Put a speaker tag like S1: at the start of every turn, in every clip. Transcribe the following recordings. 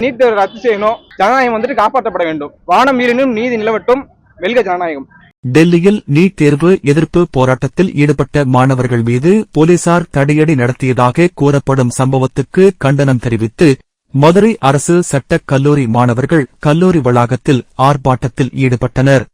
S1: NEET தேர்வு ரத்து செய்யணும், ஜனநாயகம் வந்துட்டு காப்பாற்றப்பட வேண்டும். வானம் மீறினும் நீதி நிலவட்டும், வெல்க ஜனநாயகம்.
S2: டெல்லியில் நீட் தேர்வு எதிர்ப்பு போராட்டத்தில் ஈடுபட்ட மாணவர்கள் மீது போலீசார் தடியடி நடத்தியதாக கூறப்படும் சம்பவத்துக்கு கண்டனம் தெரிவித்து மதுரை அரசு சட்டக் கல்லூரி மாணவர்கள் கல்லூரி வளாகத்தில் ஆர்ப்பாட்டத்தில் ஈடுபட்டனர்.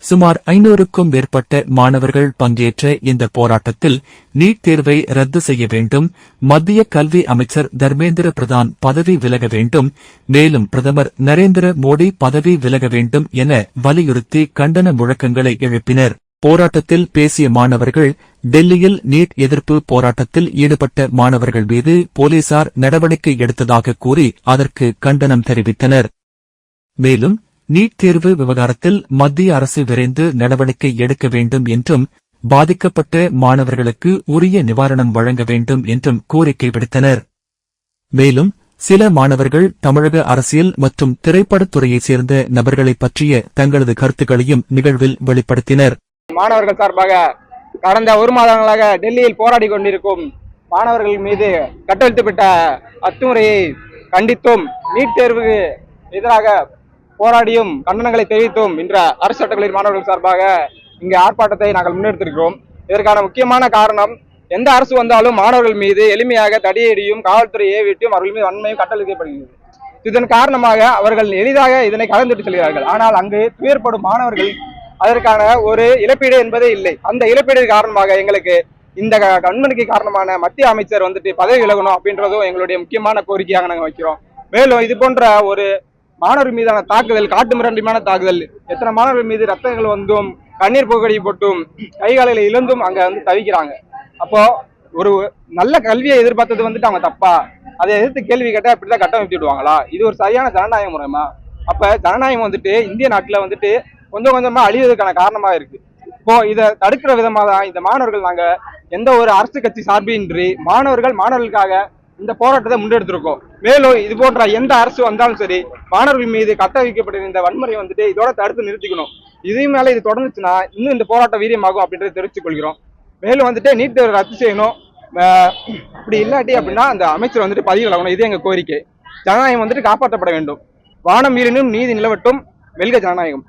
S2: சுமார் 500க்கும் மேற்பட்ட மாணவர்கள் பங்கேற்ற இந்த போராட்டத்தில் நீட் தேர்வை ரத்து செய்ய வேண்டும், மத்திய கல்வி அமைச்சர் தர்மேந்திர பிரதான் பதவி விலக வேண்டும், மேலும் பிரதமர் நரேந்திர மோடி பதவி விலக வேண்டும் என வலியுறுத்தி கண்டன முழக்கங்களை எழுப்பினர். போராட்டத்தில் பேசிய மாணவர்கள் டெல்லியில் நீட் எதிர்ப்பு போராட்டத்தில் ஈடுபட்ட மாணவர்கள் மீது போலீசார் நடவடிக்கை எடுத்ததாக கூறி அதற்கு கண்டனம் தெரிவித்தனர். மேலும் நீட் தேர்வு விவகாரத்தில் மத்திய அரசு விரைந்து நடவடிக்கை எடுக்க வேண்டும் என்றும் பாதிக்கப்பட்ட மாணவர்களுக்கு உரிய நிவாரணம் வழங்க வேண்டும் என்றும் கோரிக்கை விடுத்தனர். மேலும் சில மாணவர்கள் தமிழக அரசியல் மற்றும் திரைப்படத்துறையைச் சேர்ந்த நபர்களை பற்றிய தங்களது கருத்துக்களையும் நிகழ்வில் வெளிப்படுத்தினர்.
S1: மாணவர்கள் சார்பாக கடந்த 1 மாதங்களாக டெல்லியில் போராடி கொண்டிருக்கும் மாணவர்கள் மீது கட்டவிழ்த்துவிட்ட அத்துமுறையை கண்டித்தும் நீட் தேர்வுக்கு எதிராக போராடியும் கண்டனங்களை தெரிவித்தும் இன்ற அரசு சட்டக்கல்லூரி மாணவர்கள் சார்பாக இங்கு ஆர்ப்பாட்டத்தை நாங்கள் முன்னெடுத்திருக்கிறோம். இதற்கான முக்கியமான காரணம், எந்த அரசு வந்தாலும் மாணவர்கள் மீது எளிமையாக தடியடியும் காவல்துறையை ஏவிட்டும் அவர்கள் மீது வன்மையும் கட்டளிக்கப்படுகிறது. இதன் காரணமாக அவர்கள் எளிதாக இதனை கலந்துட்டு செல்கிறார்கள். ஆனால் அங்கு துயர்படும் மாணவர்கள் அதற்கான ஒரு இழப்பீடு என்பதே இல்லை. அந்த இழப்பீடு காரணமாக எங்களுக்கு இந்த கண்மணிக்கு காரணமான மத்திய அமைச்சர் வந்துட்டு பதவி விலகணும் அப்படின்றதும் எங்களுடைய முக்கியமான கோரிக்கையாக நாங்கள் வைக்கிறோம். மேலும் இது போன்ற ஒரு மாணவர்கள் மீதான தாக்குதல், காட்டு மிராண்டியான தாக்குதல், எத்தனை மாணவர்கள் மீது ரத்தங்கள் வந்தும் கண்ணீர் புகடி போட்டும் கைகாலில் இழந்தும் அங்க வந்து தவிக்கிறாங்க. அப்போ ஒரு நல்ல கல்வியை எதிர்பார்த்தது வந்துட்டு அவங்க தப்பா, அதை எதிர்த்து கேள்வி கேட்டா இப்படிதான் கட்டமைத்து விடுவாங்களா? இது ஒரு சரியான ஜனநாயக முறைமா? அப்ப ஜனநாயகம் வந்துட்டு இந்திய நாட்டுல வந்துட்டு கொஞ்சம் கொஞ்சமா அழிவதற்கான காரணமா இருக்கு. இப்போ இதை தடுக்கிற விதமா தான் இந்த மாணவர்கள் நாங்க எந்த ஒரு அரசு கட்சி சார்பின்றி மாணவர்களுக்காக இந்த போராட்டத்தை முன்னெடுத்திருக்கோம். மேலும் இது போன்ற எந்த அரசு வந்தாலும் சரி, மாணவர்கள் மீது கட்டவிக்கப்பட்ட இந்த வன்முறை வந்துட்டு இதோட தடுத்து நிறுத்திக்கணும். இதையும் மேல இது தொடர்ந்துச்சுன்னா இன்னும் இந்த போராட்டம் வீரியமாகும் அப்படின்றத தெரிவித்துக் கொள்கிறோம். மேலும் வந்துட்டு நீட் தேர்வு ரத்து செய்யணும், அப்படி இல்லாட்டி அப்படின்னா அந்த அமைச்சர் வந்துட்டு பதவி விலகணும். இது எங்க கோரிக்கை. ஜனநாயகம் வந்துட்டு காப்பாற்றப்பட வேண்டும். வானம் மீறினும் நீதி நிலவட்டும், வெல்க ஜனநாயகம்.